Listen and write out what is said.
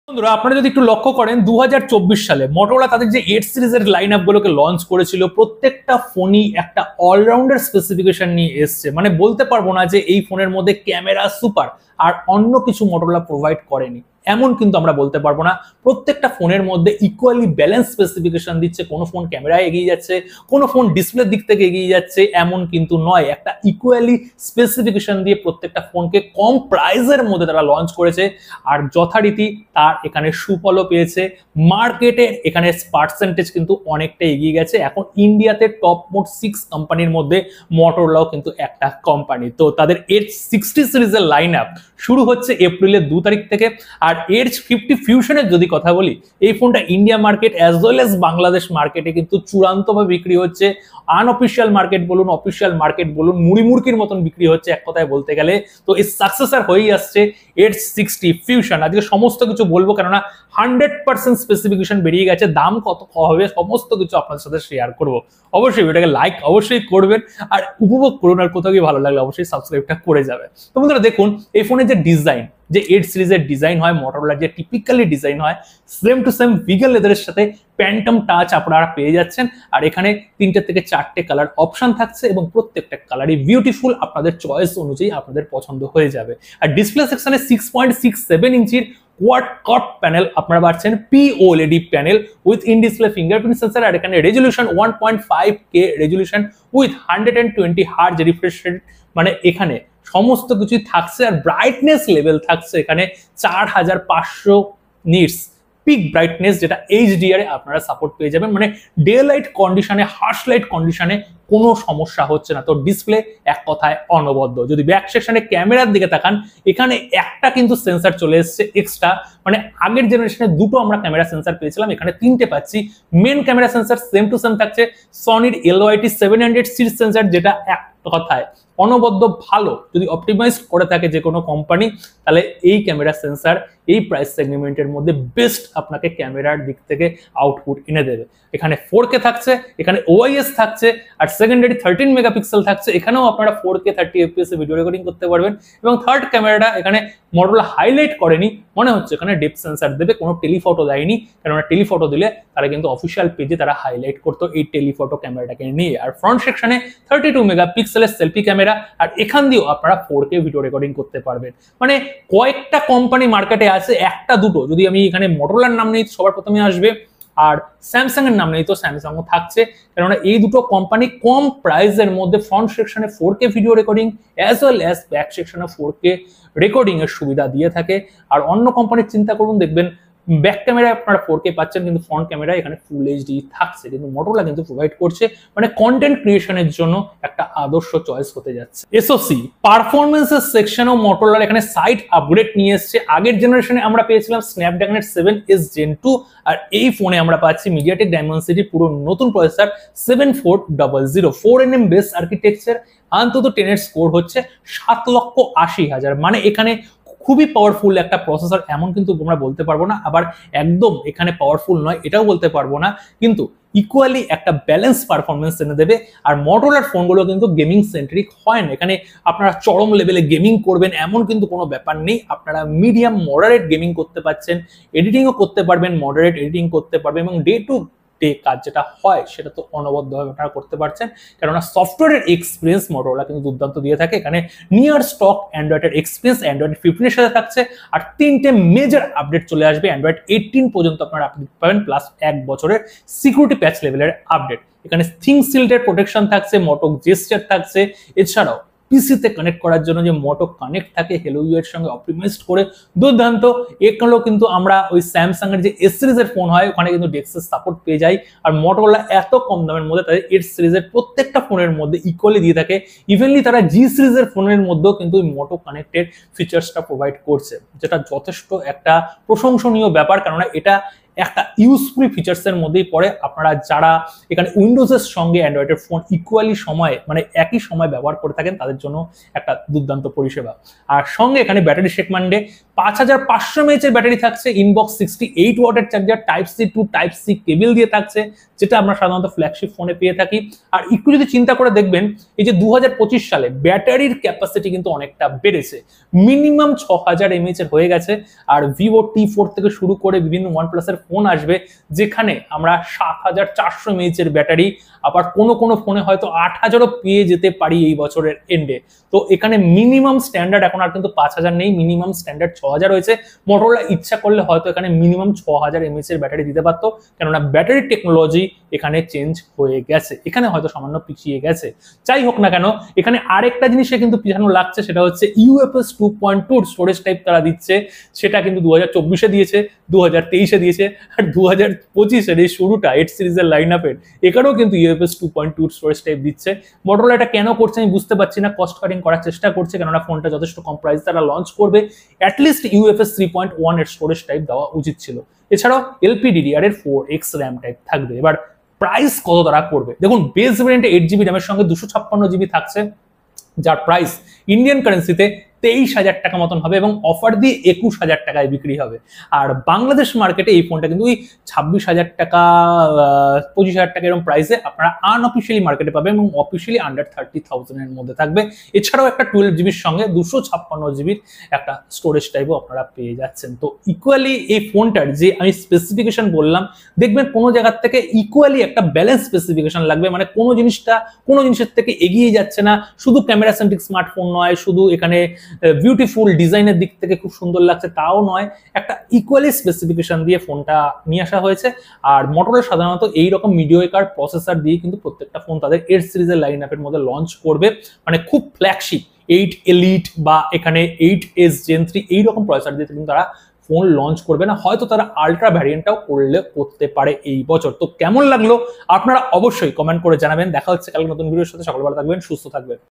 বন্ধুরা আপনারা যদি একটু লক্ষ্য করেন 2024 সালে মোটরোলা তাদের যে 8 সিরিজের লাইন আপ গুলোকে লঞ্চ করেছিল প্রত্যেকটা ফোনই একটা অলরাউন্ডার স্পেসিফিকেশন নিয়ে এসছে। মানে বলতে পারবো না যে এই ফোনের মধ্যে ক্যামেরা সুপার আর অন্য কিছু মোটরোলা প্রোভাইড করেনি, এমন কিন্তু আমরা বলতে পারবো না। প্রত্যেকটা ফোনের মধ্যে ইকুয়ালি ব্যালেন্স স্পেসিফিকেশন দিচ্ছে। কোনো ফোন ক্যামেরায় এগিয়ে যাচ্ছে, কোনো ফোন ডিসপ্লের দিক থেকে এগিয়ে যাচ্ছে, এমন কিন্তু নয়। একটা ইকুয়ালি স্পেসিফিকেশন দিয়ে প্রত্যেকটা ফোনকে কম প্রাইসের মধ্যে তারা লঞ্চ করেছে আর যথারীতি তার এখানে সুফলও পেয়েছে। মার্কেটে এখানে পার্সেন্টেজ কিন্তু অনেকটা এগিয়ে গেছে। এখন ইন্ডিয়াতে টপ মোট 6 কোম্পানির মধ্যে মোটরোলাও কিন্তু একটা কোম্পানি। তো তাদের H60 সিরিজের লাইন আপ শুরু হচ্ছে এপ্রিলের 2 তারিখ থেকে। আর H50 ফিউশনের যদি কথা বলি, এই ফোনটা India market as well as Bangladesh মার্কেটে কিন্তু চূড়ান্তভাবে বিক্রি হচ্ছে। আনঅফিসিয়াল মার্কেট বলুন, অফিসিয়াল মার্কেট বলুন, মুড়িমুড়কির মতন বিক্রি হচ্ছে এক কথায় বলতে গেলে। তো এই সাকসেসর হয়েই আসছে H60 ফিউশন। আজকে সমস্ত কিছু বলবো, কেননা 100% স্পেসিফিকেশন বেরিয়ে গেছে, দাম কত হবে সমস্ত কিছু আপনাদের সাথে শেয়ার করব। অবশ্যই ভিডিওটাকে লাইক অবশ্যই করবেন আর উপভোগ করুন, আর কোথাও গিয়ে ভালো লাগলে অবশ্যই সাবস্ক্রাইবটা করে যাবে। তো বন্ধুরা দেখুন, এই ফোনের যে ডিজাইন, যে 8 সিরিজের ডিজাইন হয়, মোটরোলার যে টিপিক্যালি ডিজাইন হয়, সেম টু সেম ভিগান লেদারের সাথে প্যান্টম টাচ আপনারা পেয়ে যাচ্ছেন। আর এখানে 3টে থেকে 4টে কালার অপশন থাকছে এবং প্রত্যেকটা কালারই বিউটিফুল, আপনাদের চয়েস অনুযায়ী আপনাদের পছন্দ হয়ে যাবে। আর ডিসপ্লে সেকশনে 6.67 ইঞ্চির কোয়াড কার্ভ প্যানেল আপনারা পাচ্ছেন, POLED panel with in display fingerprint sensor. আর এখানে resolution 1.5K resolution with 120 hertz refresh rate, মানে এখানে সমস্ত কিছুই থাকছে। আর ব্রাইটনেস লেভেল থাকছে এখানে 4500 নিটস পিক ব্রাইটনেস, যেটা HDR এ আপনারা সাপোর্ট পেয়ে যাবেন। মানে ডে লাইট কন্ডিশনে, হার্শ লাইট কন্ডিশনে কোনো সমস্যা হচ্ছে না। তো ডিসপ্লে এক কথায় অনবদ্য। যদি ব্যাক সেকশনে ক্যামেরার দিকে তাকান, এখানে একটা কিন্তু সেন্সর চলে এসেছে এক্সট্রা। মানে আগের জেনারেশনে দুটো আমরা ক্যামেরা সেন্সর পেয়েছিলাম, এখানে 3টে পাচ্ছি। Main camera sensor same to same থাকছে, সনির LYT 700 সিরিজ সেন্সর, যেটা এক কথায় অনবদ্য ভালো। যদি অপটিমাইজ করে থাকে যে কোনো কোম্পানি, তাহলে এই ক্যামেরা সেন্সর এই প্রাইস সেগমেন্টের মধ্যে বেস্ট আপনাকে ক্যামেরার দিক থেকে আউটপুট এনে দেবে। এখানে 4K থাকছে, এখানে OIS থাকছে, আর সেকেন্ডারি 13 মেগাপিক্সেল থাকছে। এখানেও আপনারা 4K 30 FPS এ ভিডিও রেকর্ডিং করতে পারবেন। এবং থার্ড ক্যামেরাটা এখানে মোটরোলা হাইলাইট করেনি, মনে হচ্ছে এখানে ডেপথ সেন্সর দেবে, কোনো টেলিফটো দেয়নি। কেননা টেলিফটো দিলে তারা কিন্তু অফিসিয়াল পেজে তারা হাইলাইট করতো এই টেলিফটো ক্যামেরাটাকে নিয়ে। আর ফ্রন্ট সেকশনে 32 মেগাপিক্সেলের সেলফি ক্যামেরা, আর এখান দিয়েও আপনারা 4K ভিডিও রেকর্ডিং করতে পারবেন। মানে কয়েকটা কোম্পানি মার্কেটে আছে, একটা দুটো যদি আমি এখানে মোটরোলার নাম নেই সবার প্রথমে আসবে, আর স্যামসাং এর নাম নেই তো স্যামসাংও থাকছে। কেননা এই দুটো কোম্পানি কম প্রাইসের মধ্যে ফ্রন্ট সেকশনে 4K video recording as well as back সেকশনে 4K রেকর্ডিং এর সুবিধা দিয়ে থাকে। আর অন্য কোম্পানির চিন্তা করুন, দেখবেন ব্যাক ক্যামেরায় আপনারা 4K পাচ্ছেন, কিন্তু ফ্রন্ট ক্যামেরায় এখানে ফুল HD থাকছে। কিন্তু মোটরোলা কিন্তু প্রোভাইড করছে, মানে কন্টেন্ট ক্রিয়েশনের জন্য একটা আদর্শ চয়েস হতে যাচ্ছে। SoC পারফরমেন্সের সেকশনেও মোটরোলার এখানে সাইড আপগ্রেড নিয়ে এসেছে। আগের জেনারেশনে আমরা পেয়েছিলাম স্ন্যাপড্রাগনের 7S Gen 2, আর এই ফোনে আমরা পাচ্ছি মিডিয়াটেক ডায়মেনসিটি পুরো নতুন প্রসেসর 7400 4nm বেস আর্কিটেকচার। অন্তত 10 এর স্কোর হচ্ছে 7,80,000। মানে এখানে খুবই পাওয়ারফুল একটা প্রসেসর, এমন কিন্তু আমরা বলতে পারবো না, আবার একদম এখানে পাওয়ারফুল নয় এটাও বলতে পারবো না। কিন্তু ইকুয়ালি একটা ব্যালেন্স পারফরমেন্স এনে দেবে। আর মোটরোলার ফোনগুলো কিন্তু গেমিং সেন্ট্রিক হয় না। এখানে আপনারা চরম লেভেলে গেমিং করবেন এমন কিন্তু কোনো ব্যাপার নেই। আপনারা মিডিয়াম মডারেট গেমিং করতে পারছেন, এডিটিংও করতে পারবেন, মডারেট এডিটিং করতে পারবেন, এবং ডে টু ডে কাজ যেটা হয় সেটা তো অনবদ্যভাবে আপনারা করতে পারছেন। কেননা সফটওয়্যারের এক্সপিরিয়েন্স মোটরোলা কিন্তু দুর্দান্ত দিয়ে থাকে। এখানে নিয়ার স্টক অ্যান্ড্রয়েডের এক্সপিরিয়েন্স অ্যান্ড্রয়েড 15 এর সাথে থাকছে। আর 3টে মেজর আপডেট চলে আসবে, অ্যান্ড্রয়েড 18 পর্যন্ত আপনারা আপডেট পাবেন, প্লাস 1 বছরের সিকিউরিটি প্যাচ লেভেলের আপডেট। এখানে থিং শিল্ডের প্রোটেকশন থাকছে, মোটো জেস্টার থাকছে। এছাড়াও পিসিতে কানেক্ট করার জন্য যে মোটো কানেক্ট থাকে হেলোইউ এর সঙ্গে অপটিমাইজড করে দুর্দান্ত। এগুলো কিন্তু আমরা ওই স্যামসাং এর যে S সিরিজের ফোন হয় ওখানে কিন্তু ডেক্সের সাপোর্ট পেয়ে যাই। আর মোটরোলা এত কম দামের মধ্যে তাদের S সিরিজের প্রত্যেকটা ফোনের মধ্যে ইকুয়ালি দিয়ে থাকে। ইভেনলি তারা G সিরিজের ফোনের মধ্যেও কিন্তু ওই মোটো কানেক্টেড ফিচার্সটা প্রোভাইড করছে, যেটা যথেষ্ট একটা প্রশংসনীয় ব্যাপার। কেননা এটা একটা ইউজফুল ফিচার্সের মধ্যেই পড়ে। আপনারা যারা এখানে উইন্ডোজের সঙ্গে অ্যান্ড্রয়েডের ফোন ইকুয়ালি সময়, মানে একই সময় ব্যবহার করে থাকেন, তাদের জন্য একটা দুর্দান্ত পরিষেবা। আর সঙ্গে এখানে ব্যাটারি সেগমেন্টে 5500 mAh এর ব্যাটারি থাকছে, ইনবক্স 68 ওয়াটের charger, type C to type C cable দিয়ে থাকছে, যেটা আমরা সাধারণত ফ্ল্যাগশিপ ফোনে পেয়ে থাকি। আর একটু যদি চিন্তা করে দেখবেন, এই যে 2025 সালে ব্যাটারির ক্যাপাসিটি কিন্তু অনেকটা বেড়েছে, মিনিমাম 6000 mAh এর হয়ে গেছে। আর ভিভো T4 থেকে শুরু করে বিভিন্ন OnePlus এর ফোন আসবে যেখানে আমরা 7400 mAh এর ব্যাটারি, আবার কোনো ফোনে হয়তো 8000ও পেয়ে যেতে পারি এই বছরের এন্ডে। তো এখানে মিনিমাম স্ট্যান্ডার্ড এখন আর কিন্তু 5000 নেই, মিনিমাম স্ট্যান্ডার্ড 6000 হয়েছে। মোটরোলা ইচ্ছা করলে হয়তো এখানে মিনিমাম 6000 mAh এর ব্যাটারি দিতে পারতো, কেননা ব্যাটারি টেকনোলজি এখানে চেঞ্জ হয়ে গেছে, এখানে হয়তো সামান্য পিছিয়ে গেছে। যাই হোক না কেন, এখানে আরেকটা জিনিসে কিন্তু পিছানো লাগছে, সেটা হচ্ছে UFS 2.2 স্টোরেজ টাইপ তারা দিচ্ছে। সেটা কিন্তু 2024-এ দিয়েছে, 2023-এ দিয়েছে, আর 2025-এর এই শুরুটা 8 সিরিজের লাইন আপের এখানেও কিন্তু UFS 2.2 স্টোরেজ টাইপ দিচ্ছে। মোটরোলা এটা কেন করছে আমি বুঝতে পারছি না, কস্ট কাটিং করার চেষ্টা করছে, কেননা ফোনটা যথেষ্ট কম প্রাইস তারা লঞ্চ করবে, অ্যাটলিস্ট UFS 3.1 এর স্টোরেজ টাইপ দেওয়া উচিত ছিল। এছাড়াও LPDDR এর 4x র্যাম টাইপ থাকবে। এবার প্রাইস কত তারা করবে, দেখুন বেস ভেরিয়েন্টে 8GB র্যামের সঙ্গে 256GB থাকছে, যার প্রাইস ইন্ডিয়ান কারেন্সিতে 23,000 টাকা মতন হবে এবং অফার দিয়ে 21,000 টাকায় বিক্রি হবে। আর বাংলাদেশ মার্কেটে এই ফোনটা কিন্তু ওই 26,000 টাকা 25,000 টাকা এরকম প্রাইসে আপনারা আনঅফিসিয়ালি মার্কেটে পাবেন এবং অফিসিয়ালি আন্ডার 30,000 এর মধ্যে থাকবে। এছাড়াও একটা 12GBর সঙ্গে 256GBর একটা স্টোরেজ টাইপও আপনারা পেয়ে যাচ্ছেন। তো ইকুয়ালি এই ফোনটার যে আমি স্পেসিফিকেশন বললাম, দেখবেন কোনো জায়গার থেকে ইকুয়ালি একটা ব্যালেন্স স্পেসিফিকেশন লাগবে, মানে কোনো জিনিসের থেকে এগিয়ে যাচ্ছে না। শুধু ক্যামেরা সেন্ট্রিক স্মার্টফোন নয়, শুধু এখানে বিউটিফুল ডিজাইনের দিক থেকে খুব সুন্দর লাগছে তাও নয়, একটা ইকুয়ালি স্পেসিফিকেশন দিয়ে ফোনটা নিয়ে আসা হয়েছে। আর মোটরোলা সাধারণত এইরকম মিডিয়াকার প্রসেসর দিয়ে কিন্তু প্রত্যেকটা ফোন তাদের 8 সিরিজের লাইন আপের মধ্যে লঞ্চ করবে, মানে খুব ফ্ল্যাগশিপ 8 এলিট বা এখানে 8S Gen 3 এইরকম প্রসেসর দিয়ে কিন্তু তারা ফোন লঞ্চ করবে না, হয়তো তারা আলট্রা ভ্যারিয়েন্টটাও করতে পারে এই বছর। তো কেমন লাগলো আপনারা অবশ্যই কমেন্ট করে জানাবেন। দেখা হচ্ছে কালকে নতুন ভিডিওর সাথে, সকল ভালো থাকবেন, সুস্থ থাকবেন।